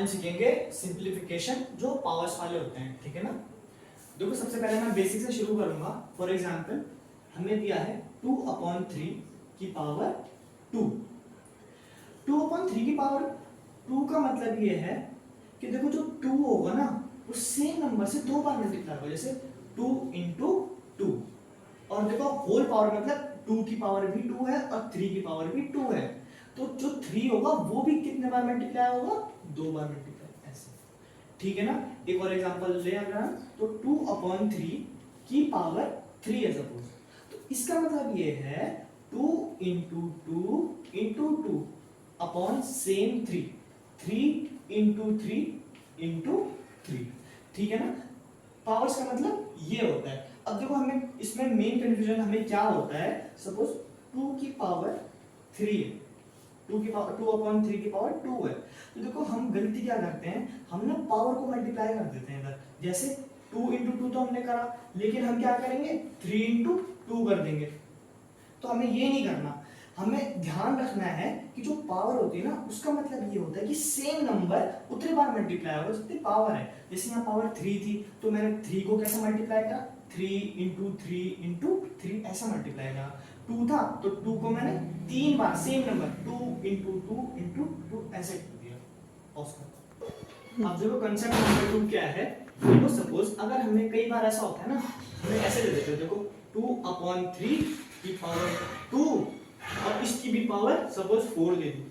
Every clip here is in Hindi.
हम सीखेंगे सिंप्लीफिकेशन जो पावर्स वाले होते हैं, ठीक है ना। देखो सबसे पहले मैं बेसिक से शुरू करूंगा। फॉर एग्जांपल हमें दिया है 2/3 की पावर 2। 2/3 की पावर 2 का मतलब ये है कि देखो जो 2 होगा ना वो सेम नंबर से 2 बार मल्टीप्लाई होगा, जैसे 2 × 2। और देखो होल पावर मतलब 2 की पावर भी 2 है और 3 की पावर भी 2 है, तो जो 3 होगा वो भी कितने बार मल्टीप्लाई होगा, 2 बार मल्टीप्लाई, ऐसे, ठीक है ना। एक और एग्जांपल ले अगर हम, तो 2/3 की पावर 3 है सपोज, तो इसका मतलब ये है 2 × 2 × 2 अपॉन सेम 3, 3 × 3 × 3, ठीक है ना। पावर्स का मतलब ये होता है। अब देखो हमें इसमें मेन कंफ्यूजन हमें क्या होता है, सपोज 2 की पावर 3 है, 2/3 की पावर 2 है, तो देखो हम गलती क्या करते हैं, हम ना पावर को मल्टीप्लाई कर देते हैं इधर, जैसे 2 × 2 तो हमने करा, लेकिन हम क्या करेंगे 3 × 2 कर देंगे, तो हमें ये नहीं करना। हमें ध्यान रखना है कि जो पावर होती है ना उसका मतलब ये होता है कि सेम नंबर उतनी बार मल्टीप्लाई होगा जितनी पावर है। जैसे यहाँ पावर 3 थी तो मैंने 3 को कैसे मल्टीप्लाई करा, 3 × 3 × 3 ऐसा मल्टीप्लाई करा। 2 था तो 2 को मैंने 3 बार सेम नंबर 2 × 2 × 2 ऐसे कर दिया। अब देखो कंसेप्ट नंबर 2 क्या है, देखो सपोज अगर हमें कई बार ऐसा होता है ना, हमें ऐसे दे देते हो, देखो 2/3 की पावर 2 और इसकी भी पावर सपोज 4 दे दी,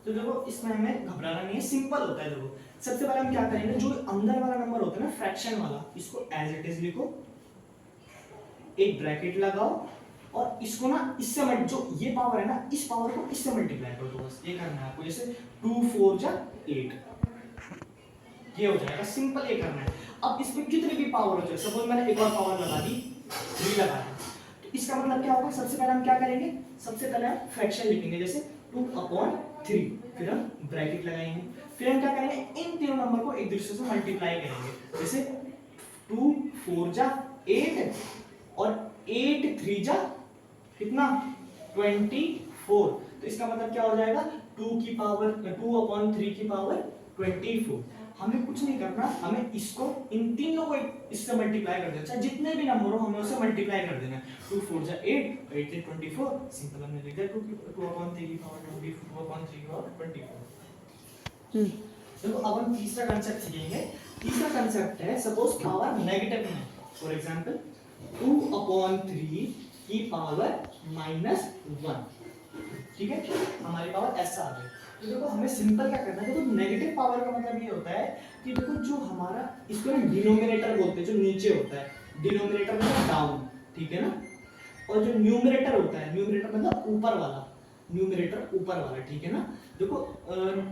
तो देखो इसमें हमें घबराना नहीं है, सिंपल होता है। देखो सबसे पहले हम क्या करेंगे, जो अंदर वाला नंबर होता है ना फ्रैक्शन वाला, इसको एज इट इज लिखो, एक ब्रैकेट लगाओ और इसको ना इससे जो ये पावर है ना इस पावर को इससे मल्टीप्लाई कर दो, बस ये करना है आपको। जैसे 2 4 जा 8, ये हो जाएगा, सिंपल ये करना है। अब इसमें कितनी भी पावर हो जाए, सपोज मैंने एक और पावर लगा दी, 3 लगा दी, तो इसका मतलब क्या होगा, सबसे पहले हम क्या करेंगे, सबसे पहले हम फ्रैक्शन लिखेंगे, जैसे 2/3, फिर हम ब्रैकेट लगाएंगे, फिर हम क्या करेंगे इन तीनों नंबर को एक दूसरे से मल्टीप्लाई करेंगे, जैसे 2 4 जा 8 और 8 3 जा कितना 24, तो इसका मतलब क्या हो जाएगा 2/3 की पावर 24। हमें कुछ नहीं करना, हमें इसको इन तीनों को इससे मल्टीप्लाई कर देना, जितने भी नंबर हो हमें उससे मल्टीप्लाई कर देना। 2 4 जा 8, 8 से 24, सिंपल हमने लिख दिया 2/3 की पावर 2/3 की पावर 24। देखो अब हम तीसरा कांसेप्ट सीखेंगे। तीसरा कांसेप्ट है सपोज पावर नेगेटिव में, फॉर एग्जांपल 2/3 की पावर -1, ठीक है, हमारी पावर ऐसा आ गई। तो देखो हमें सिंपल क्या करना है, देखो नेगेटिव पावर का मतलब ये होता है कि देखो जो हमारा इसको ना डिनोमिनेटर बोलते हैं, जो नीचे होता है, डिनोमिनेटर मतलब डाउन, ठीक है ना, और जो न्यूमरेटर होता है, न्यूमरेटर मतलब ऊपर वाला, न्यूमरेटर ऊपर वाला, ठीक है ना। देखो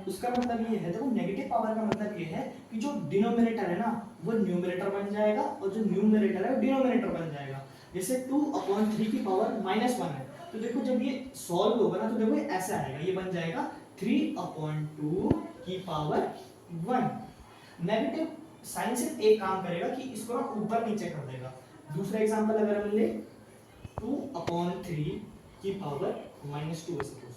उसका मतलब ये है, देखो नेगेटिव पावर का मतलब ये है कि जो डिनोमिनेटर है ना वो न्यूमरेटर बन जाएगा और जो न्यूमरेटर है वो डिनोमिनेटर बन जाएगा। जैसे 2/3 की पावर -1 है, तो देखो जब ये सॉल्व होगा ना तो देखो ये ऐसा आएगा, ये बन जाएगा 3/2 की पावर 1। नेगेटिव साइन सिर्फ एक काम करेगा कि इसको ना ऊपर नीचे कर देगा। दूसरा एग्जांपल अगर हम ले 2/3 की पावर -2 है सपोज,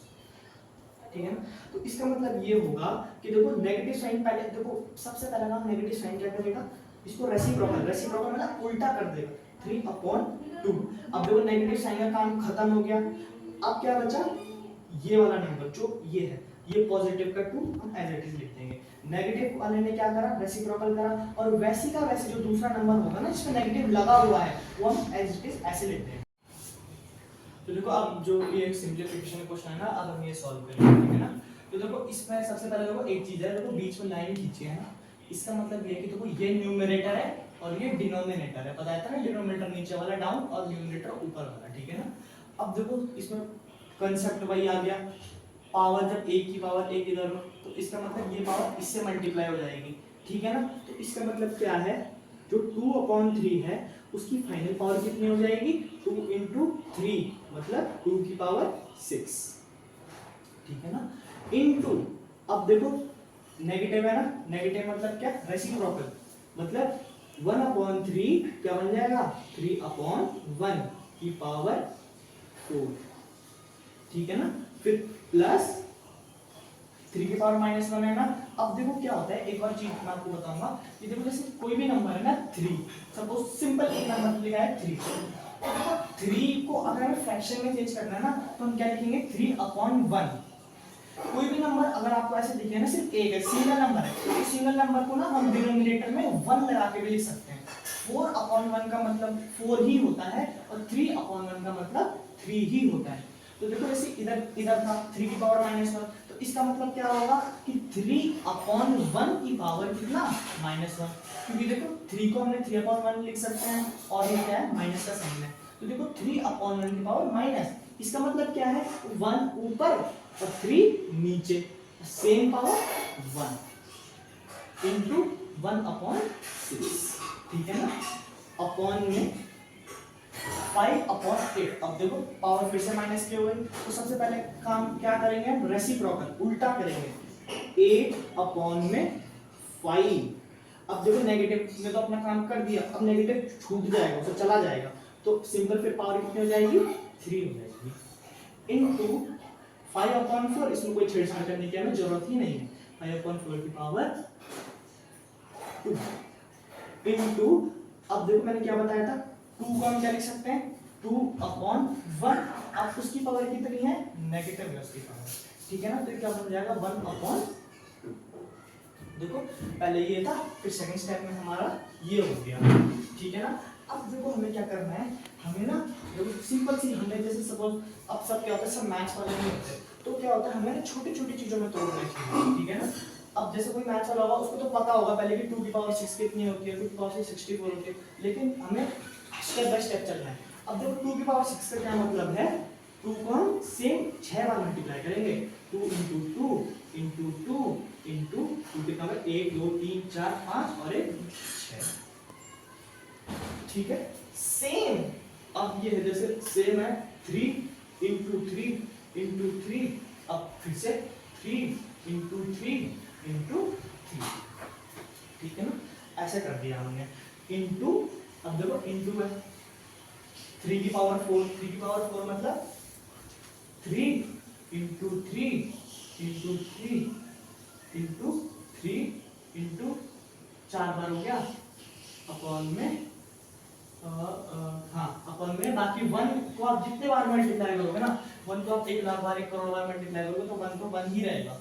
ठीक है ना, तो इसका मतलब ये होगा कि देखो नेगेटिव साइन पहले, देखो सबसे पहला काम नेगेटिव साइन क्या करेगा, इसको रेसिप्रोकल, रेसिप्रोकल मतलब उल्टा कर देगा 3/2। अब देखो नेगेटिव साइन का काम खत्म हो गया, अब क्या बचा, ये वाला नंबर जो ये है, ये पॉजिटिव का 2 हम एज इट इज लिख देंगे। नेगेटिव वाले ने क्या करा, रेसिप्रोकल करा, और वैसी का वैसे जो दूसरा नंबर होगा ना जिसमें नेगेटिव लगा हुआ है वो हम एज इट इज ऐसे लिखते हैं। तो देखो अब जो ये सिंपलीफिकेशन क्वेश्चन है ना, अब हम ये सॉल्व करेंगे, ठीक है ना। तो देखो इसमें सबसे पहले देखो एक चीज है, देखो बीच में लाइन खींची है ना, इसका मतलब ये है कि देखो ये न्यूमरेटर है और ये डिनोमिनेटर है, पता है ना, डिनोमिनेटर नीचे वाला डाउन और न्यूमरेटर ऊपर वाला, ठीक है ना। अब देखो इसमें कांसेप्ट वही आ गया, पावर जब एक की पावर एक इधर हो तो इसका मतलब ये पावर इससे मल्टीप्लाई हो जाएगी, ठीक है ना। तो इसका मतलब क्या है, जो 2/3 है उसकी फाइनल पावर कितनी हो जाएगी, 2 × 3 मतलब 2 की पावर 6, ठीक है ना, इनटू, अब देखो नेगेटिव है ना, नेगेटिव मतलब क्या, रेसिप्रोकल, मतलब 1/3 क्या बन जाएगा 3/1 की पावर 4, ठीक है ना, फिर प्लस 3 की पावर -1 है ना। अब देखो क्या होता है, एक और चीज मैं आपको बताऊंगा कि देखो जैसे कोई भी नंबर है ना 3, सपोज सिंपल एक नंबर लिखा है 3, तो देखो 3 को अगर हमें फ्रैक्शन में चेंज करना है ना तो हम क्या लिखेंगे 3/1। कोई भी नंबर अगर आपको ऐसे दिखे ना सिर्फ एक है, सिंगल नंबर है, तो सिंगल नंबर को ना हम डिनोमिनेटर में 1 लगा के भी लिख सकते हैं। 4/1 का मतलब 4 ही होता है और 3/1 का मतलब 3 ही होता है। तो देखो जैसे इधर इधर था 3 की पावर -1, तो इसका मतलब क्या होगा कि 3/1 की पावर कितना -1, क्योंकि देखो 3 को हमने 3/1 लिख सकते हैं और ये क्या है माइनस का साइन है। तो देखो 3/1 की पावर माइनस, इसका मतलब क्या है 1 ऊपर और 3 नीचे, सेम पावर 1 इंटू 1/6, ठीक है ना। अपॉन में 5/8। अब देखो पावर फिर से माइनस की हो गई, तो सबसे पहले काम क्या करेंगे हम, रेसिप्रोकल उल्टा करेंगे, 8/5। अब देखो नेगेटिव में तो अपना काम कर दिया, अब नेगेटिव छूट जाएगा, उसे चला जाएगा, तो सिंपल फिर पावर कितनी हो जाएगी 3 हो जाएगी इनटू 5/4। इसमें कोई छेड़छाड़ करने की हमें जरूरत ही नहीं है, 5/4 की पावर 2 इनटू, अब देखो मैंने क्या बताया था 2 को हम क्या लिख सकते हैं 2/1। अब उसकी पावर कितनी है नेगेटिव है उसकी पावर, ठीक है ना। तो क्या बन जाएगा 1/2। देखो पहले ये था, फिर सेकंड स्टेप में हमारा ये हो गया, ठीक है ना। अब देखो हमें क्या करना है, हमें ना देखो सिंपल सी, हमें जैसे सपोज अब सब क्या होता है, सब मैथ्स वाले नहीं होते, तो क्या होता है हमें ना छोटी छोटी चीजों में तोड़ना चाहिए, ठीक है ना। अब जैसे कोई मैथ्स वाला होगा उसको तो पता होगा पहले कि 2 की पावर 6 कितनी होती है, 2 की पावर 64 होती है, लेकिन हमें स्टेप बाय स्टेप चलना है। अब देखो 2 की पावर 6 का क्या मतलब है, 2 को हम सेम 6 बार मल्टीप्लाई करेंगे, 2 इंटू 2 इंटू 2 इंटू 2 कितना है 1 2 3 4 5 और 1 6, ठीक है। सेम अब ये है जैसे सेम है 3 इंटू 3 इंटू 3, अब फिर से 3 इंटू 3 इंटू 3, ठीक है ना, ऐसे कर दिया हमने इंटू। अब देखो इंटू है 3 की पावर 4, 3 की पावर 4 मतलब 3 इंटू 3 इंटू 3 इंटू 3 इंटू 4 बार हो गया, अपॉन में हाँ अपॉन में बाकी 1 को आप जितने बार मल्टीप्लाई करोगे ना, 1 को आप 1 लाख बार 1 करोड़ बार मल्टीप्लाई करोगे तो 1 तो 1 ही रहेगा।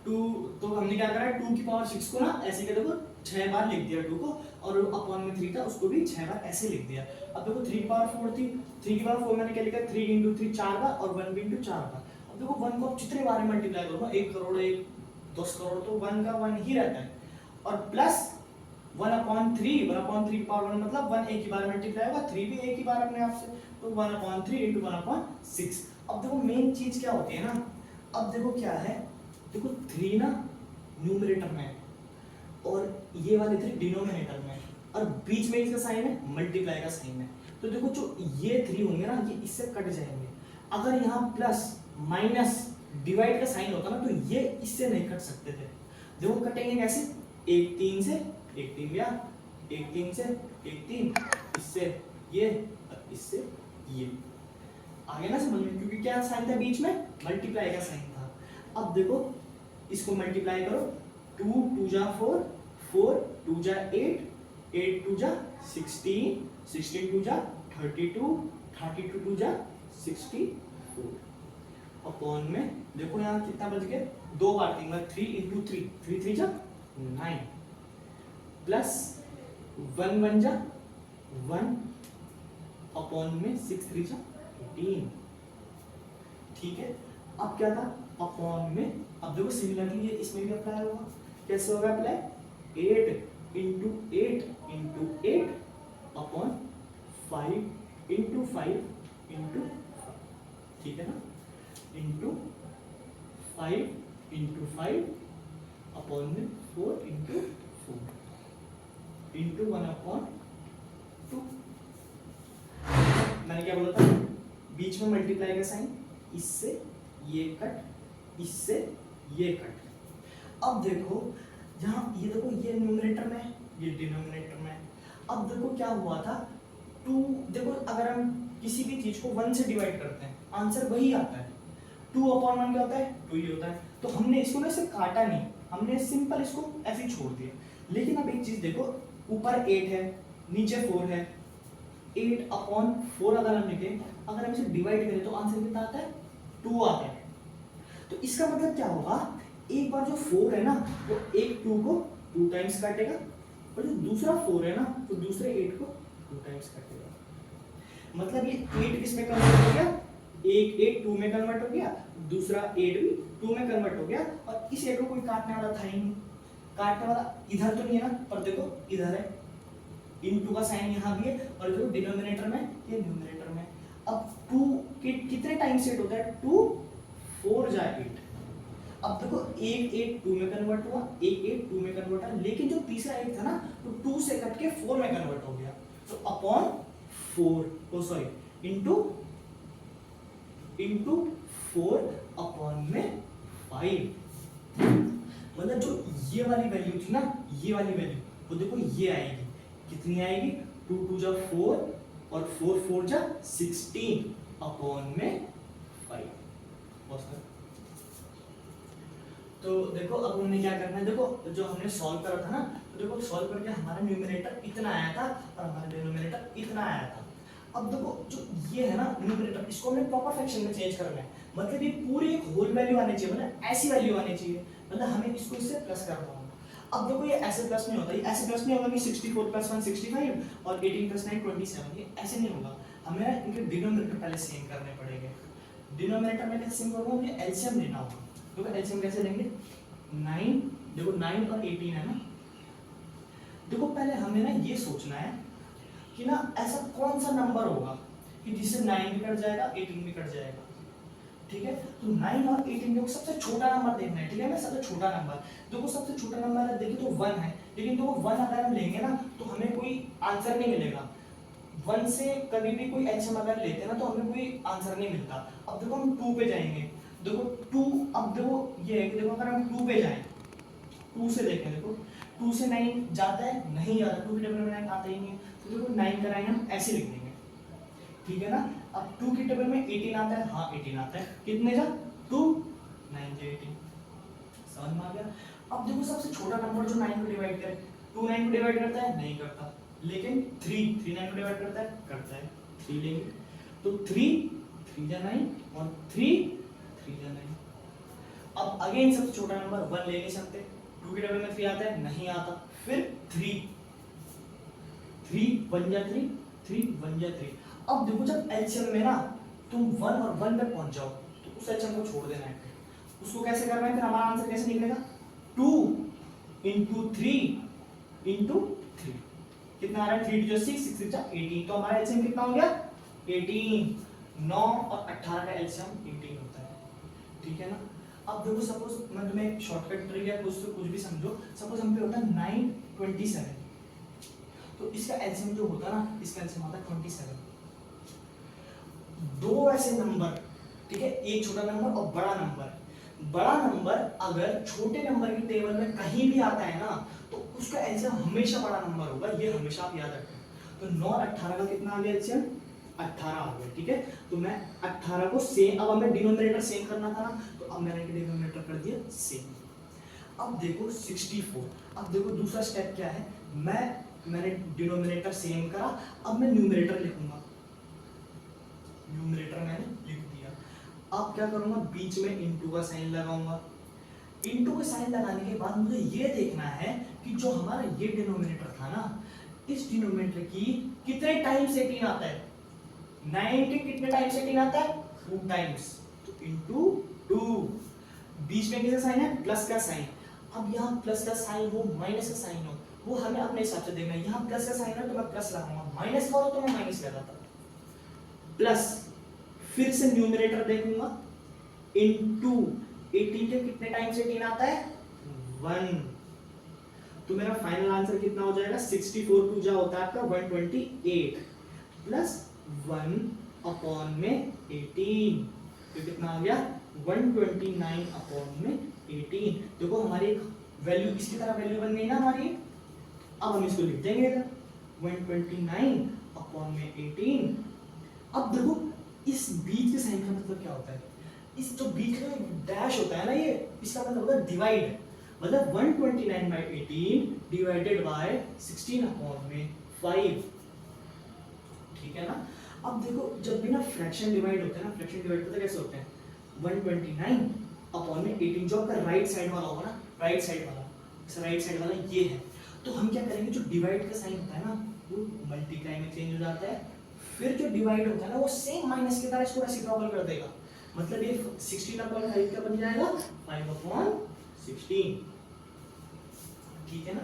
2 तो हमने क्या करा है 2 की पावर 6 को ना ऐसे के देखो 6 बार लिख दिया 2 को, और अपॉन में 3 था उसको भी 6 बार ऐसे लिख दिया। अब देखो 3 की पावर 4 थी, 3 की पावर 4 मैंने क्या लिखा 3 इंटू 3 4 बार और 1 भी इंटू 4 बार। अब देखो 1 को आप जितने बार मल्टीप्लाई करोगे 1 करोड़ 1 10 करोड़ तो 1 का 1 ही रहता है, और प्लस 1/3 1/3 की पावर 1 मतलब 1 एक ही बार मल्टीप्लाई होगा, 3 भी एक ही बार अपने आप से, तो 1/3 इंटू 1/6। अब देखो मेन चीज क्या होती है ना, अब देखो क्या है, देखो 3 ना न्यूमरेटर में है और ये वाले 3 डिनोमिनेटर में है, और बीच में इसका साइन है मल्टीप्लाई का साइन है, तो देखो जो ये 3 होंगे ना ये इससे कट जाएंगे। अगर यहाँ प्लस माइनस डिवाइड का साइन होता ना तो ये इससे नहीं कट सकते थे। देखो कटेंगे कैसे, 1 3 से 1 3 गया, 1 3 से 1 3, इससे ये और इससे ये, आगे ना समझ में, क्योंकि क्या साइन था बीच में मल्टीप्लाई का साइन था। अब देखो इसको मल्टीप्लाई करो, 2 2 जा 4 4 2 जा 8 8 2 जा 16 16 2 जा 32 32 2 जा 64, अपॉन में देखो यहाँ कितना बच गया 2 बार 3 बार 3 इंटू 3 3 3 जा 9 प्लस 1 1 जा 1 अपॉन में 6 3 जा 18, ठीक है। अब क्या था अपॉन में, अब देखो सिमिलरली ये इसमें भी अप्लाई होगा, कैसे होगा apply 8 into 8 into 8 upon 5 into 5 into 5, ठीक है ना, इंटू 5 इंटू 5 अपॉन में 4 इंटू 4 इंटू 1/2। मैंने क्या बोला था बीच में मल्टीप्लाई का साइन, इससे ये कट इससे ये कट। अब देखो यहाँ ये देखो ये न्यूमरेटर में है ये डिनोमिनेटर में है। अब देखो क्या हुआ था 2, देखो अगर हम किसी भी चीज को 1 से डिवाइड करते हैं आंसर वही आता है, 2/1 क्या होता है 2 ही होता है। तो हमने इसको ना ऐसे काटा नहीं, हमने सिंपल इसको ऐसे ही छोड़ दिया। लेकिन अब एक चीज देखो, ऊपर 8 है, नीचे 4 है, 8/4 अगर हम लिखें, अगर हम इसे डिवाइड करें तो आंसर कितना आता है? 2 आता है। तो इसका मतलब क्या होगा, एक बार जो 4 है ना वो एक 2 को 2 टाइम्स काटेगा, और जो दूसरा 4 है ना तो दूसरे 8 को 2 टाइम्स काटेगा। मतलब ये 8 किस में कन्वर्ट हो गया, एक 8 2 में कन्वर्ट हो गया, दूसरा 8 भी 2 में कन्वर्ट हो गया, और इस 8 को कोई काटने वाला था ही नहीं। काटने वाला इधर तो नहीं है ना, पर देखो इधर है, इनटू का साइन यहाँ भी है, और देखो डिनोमिनेटर में ये न्यूमरेटर में। अब 2 के कितने टाइम्स 8 होता है? 2 4 जा 8। अब देखो एक 8 2 में कन्वर्ट हुआ, एक 8 2 में कन्वर्ट हुआ, लेकिन जो तीसरा 8 था ना तो 2 से कट के 4 में कन्वर्ट हो गया। तो अपॉन 4 ओ सॉरी इनटू 4 अपॉन में 5। मतलब जो ये वाली वैल्यू थी ना, ये वाली वैल्यू वो देखो ये आएगी, कितनी आएगी? 2 2 जा 4 और 4 4 जा 16 अपॉन में 5। तो देखो अब हमने क्या करना है, देखो जो हमने सॉल्व करा था ना, तो देखो सॉल्व करके हमारा न्यूमरेटर इतना आया था और हमारा डिनोमिनेटर इतना आया था। अब देखो जो ये है ना न्यूमरेटर, इसको हमने प्रॉपर फ्रैक्शन में चेंज करना है, मतलब ये पूरी एक होल वैल्यू आनी चाहिए, मतलब ऐसी वैल्यू आनी चाहिए, मतलब हमें इसको इससे प्लस करना होगा। अब देखो ये ऐसे प्लस नहीं होता, ये ऐसे प्लस नहीं होगा कि 64 + 1 65 और 18 + 9 27, ये ऐसे नहीं होगा। हमें इनके डिनोमिनेटर पहले सेम करने पड़ेंगे। डिनोमिनेटर में कैसे सेम करूंगा, मुझे एलसीएम लेना होगा। तो एलसीएम कैसे लेंगे? 9, देखो 9 और 18 है ना। देखो पहले हमें ना ये सोचना है कि ना ऐसा कौन सा नंबर होगा कि जिससे 9 भी कट जाएगा 18 भी कट जाएगा, ठीक है। तो 9 और 18 में सबसे छोटा नंबर देखना है, ठीक है ना, सबसे छोटा नंबर। देखो सबसे छोटा नंबर है, देखिए तो 1 है, लेकिन देखो 1 अगर हम लेंगे ना तो हमें कोई आंसर नहीं मिलेगा। 1 से कभी भी कोई एलसीएम अगर लेते हैं ना तो हमें कोई आंसर नहीं मिलता। अब देखो हम 2 पे जाएंगे, देखो 2, अब देखो ये है कि देखो अगर हम 2 पे जाएं, 2 से देखें, देखो 2 से 9 जाता है, नहीं जाता, 2 के टेबल में 9 आता ही नहीं है। तो देखो 9 का 9 हम ऐसे लिख देंगे, ठीक है ना। अब 2 के टेबल में 18 आता है, हाँ 18 आता है, कितने जा 2 9 से 18, समझ में आ गया। अब देखो सबसे छोटा नंबर जो 9 को डिवाइड करे, 2 9 को डिवाइड करता है, नहीं करता, लेकिन 3 9 को डिवाइड करता है, करता है, 3 लेंगे, तो 3 जा 9 और 3 जा 9। अब अगेन सबसे छोटा नंबर 1 ले नहीं सकते, 2 के टेबल में 3 आता है, नहीं आता, फिर 3 1 जा 3 3 1 जा 3। अब देखो जब एलसीएम में ना तुम 1 और 1 पे पहुंच जाओ तो उस एलसीएम को छोड़ देना है, उसको कैसे करना है, फिर हमारा आंसर कैसे निकलेगा? 2 × 3 × 3, कितना आ रहा है? 3 × 6 6 × 18, तो हमारा एलसीएम कितना हो गया? 18। 9 और 18 का एलसीएम 18 होता है, ठीक है ना। अब देखो सपोज मैं तुम्हें एक शॉर्टकट ट्रिक या कुछ भी समझो, सपोज हम पे होता है 927, तो इसका एलसीएम जो होता है ना, इसका एलसीएम आता है 27। दो ऐसे नंबर, ठीक है, एक छोटा नंबर और बड़ा नंबर। बड़ा नंबर अगर छोटे नंबर की टेबल में कहीं भी आता है ना तो उसका एलसीएम हमेशा बड़ा नंबर होगा, ये हमेशा आप याद रखें। तो 9 और 18 का कितना आ गया एलसीएम? 18 आ गया, ठीक है। तो मैं 18 को सेम, अब हमें डिनोमिनेटर सेम करना था ना, तो अब मैंने डिनोमिनेटर कर दिया सेम। अब देखो 64, अब देखो दूसरा स्टेप क्या है, मैंने डिनोमिनेटर सेम करा, अब मैं न्यूमरेटर लिखूंगा, न्यूमरेटर मैंने लिख दिया। अब क्या करूंगा, बीच में इनटू का साइन लगाऊंगा। इनटू का साइन लगाने के बाद मुझे ये देखना है कि जो हमारा ये डिनोमिनेटर था ना, इस डिनोमिनेटर की कितने टाइम्स 18 आता है? 9 के कितने टाइम्स 18 आता है? 2 टाइम्स, तो इनटू 2। बीच में किसका साइन है? प्लस का साइन। अब यहाँ प्लस का साइन हो माइनस का साइन हो, वो हमें अपने हिसाब से देखना है। यहाँ प्लस का साइन है तो मैं प्लस लगाऊंगा, माइनस का हो तो मैं माइनस लगाता, प्लस फिर से न्यूमरेटर देखूंगा, इनटू 18 के कितने टाइम्स 18 आता है? 1। तो मेरा फाइनल आंसर कितना हो जाएगा? 64 2 जा होता है आपका 128 प्लस 1 अपॉन में 18, तो कितना आ गया? 129 अपॉन में 18। देखो हमारी वैल्यू इसकी तरह वैल्यू बन गई ना हमारी। अब हम इसको लिख देंगे 129 अपॉन में 18। अब देखो इस बीच के साइन का मतलब क्या होता है? इस जो बीच में डैश होता है ना, ये इसका मतलब होता है डिवाइड, मतलब 129/18 डिवाइडेड बाय 16/5, ठीक है ना। अब देखो जब भी ना फ्रैक्शन डिवाइड होते हैं ना, फ्रैक्शन डिवाइड पता कैसे होते हैं, 129/18 जो आपका राइट साइड वाला होगा ना, राइट साइड वाला, इस राइट साइड वाला ये है, तो हम क्या करेंगे, जो डिवाइड का साइन होता है ना वो मल्टीप्लाई में चेंज हो जाता है, फिर जो डिवाइड होता है ना वो सेम माइनस की तरह इसको रेसिप्रोकल कर देगा, मतलब ये 16/5 का बन जाएगा 5/16, ठीक है ना।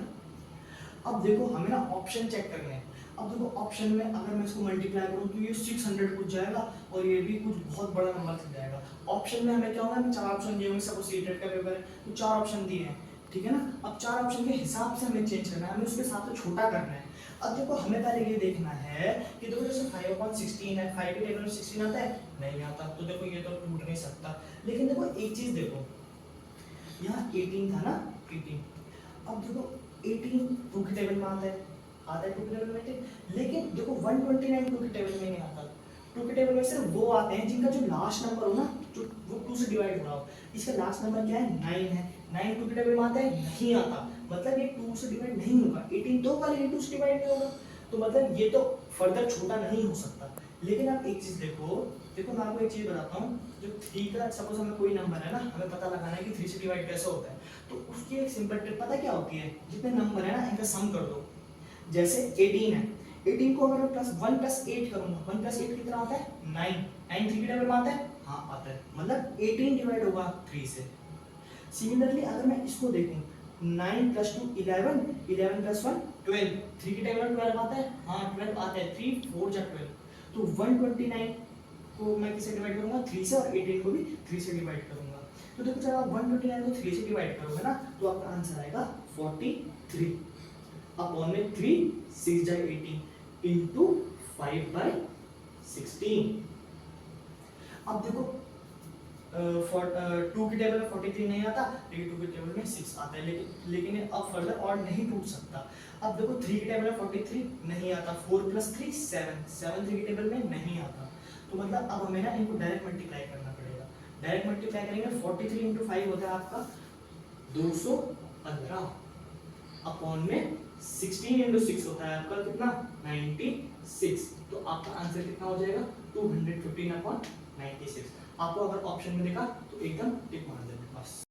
अब देखो हमें ना ऑप्शन चेक करने हैं। अब देखो ऑप्शन में अगर मैं इसको मल्टीप्लाई करूं तो ये 600 कुछ जाएगा और ये भी कुछ बहुत बड़ा नंबर चल जाएगा। ऑप्शन में हमें क्या होगा, हमें 4 ऑप्शन दिए होंगे, सपोज सीटेट का पेपर है तो 4 ऑप्शन दिए हैं, ठीक है ना। अब 4 ऑप्शन के हिसाब से हमें चेंज करना है, हमें उसके हिसाब से छोटा करना है। अब देखो हमें पहले ये देखना है कि देखो जैसे 5/16 है, 5 के टेबल में 16 आता है, नहीं आता, तो देखो ये तो टूट नहीं सकता। लेकिन देखो एक चीज देखो, यहाँ 18 था ना, 18, अब देखो 18 टू के टेबल में आता है टू के टेबल में, लेकिन देखो 129 टू के टेबल में नहीं आता। टू के टेबल में सिर्फ वो आते हैं जिनका जो लास्ट नंबर हो ना, जो वो 2 से डिवाइड हो रहा हो। इसका लास्ट नंबर क्या है, 9 है, 9 टू के टेबल में आता है, नहीं आता, मतलब ये 2 से डिवाइड नहीं होगा। 18 तो वाले ये 2 से डिवाइड नहीं होगा, तो मतलब ये तो फर्दर छोटा नहीं हो सकता। लेकिन आप एक चीज देखो, देखो मैं आपको एक चीज बताता हूँ, जो 3 का सपोज हमें कोई नंबर है ना, हमें पता लगाना है कि 3 से डिवाइड कैसे होता है, तो उसकी एक सिंपल ट्रिक पता क्या होती है, जितने नंबर है ना इनका सम कर दो। जैसे 18 है, 18 को अगर मैं प्लस 1 प्लस 8 करूंगा, 1 प्लस 8 कितना आता है, 9, 9 3 के टेबल में आता है, हाँ आता है, मतलब 18 डिवाइड होगा 3 से। सिमिलरली अगर मैं इसको देखूं, 9 प्लस 2 11, 11 प्लस 1 12, 3 के टेबल में 12 आता है, हाँ 12 आता है, 3 4 जा 12, तो 129 को मैं किससे डिवाइड करूंगा, 3 से, और 18 को भी 3 से डिवाइड करूंगा। तो देखो जब आप 129 को 3 से डिवाइड करोगे ना, तो आपका आंसर आएगा 43 अपॉन में 3 6 जा 18 इंटू 5/16। अब देखो 2 के टेबल में 43 नहीं आता, लेकिन 2 के टेबल में 6 आता है, लेकिन अब फर्दर और नहीं टूट सकता। अब देखो 3 के टेबल में 43 नहीं आता, 4 प्लस 3 7, 7 3 के टेबल में नहीं आता, तो मतलब अब हमें ना इनको डायरेक्ट मल्टीप्लाई करना पड़ेगा। डायरेक्ट मल्टीप्लाई करेंगे, 43 इंटू 5 होता है आपका 215 अपॉन में 16 इंटू 6 होता है आपका कितना, 96, तो आपका आंसर कितना हो जाएगा, 215/96। आपको अगर ऑप्शन में देखा तो एकदम टिक मार देना बस।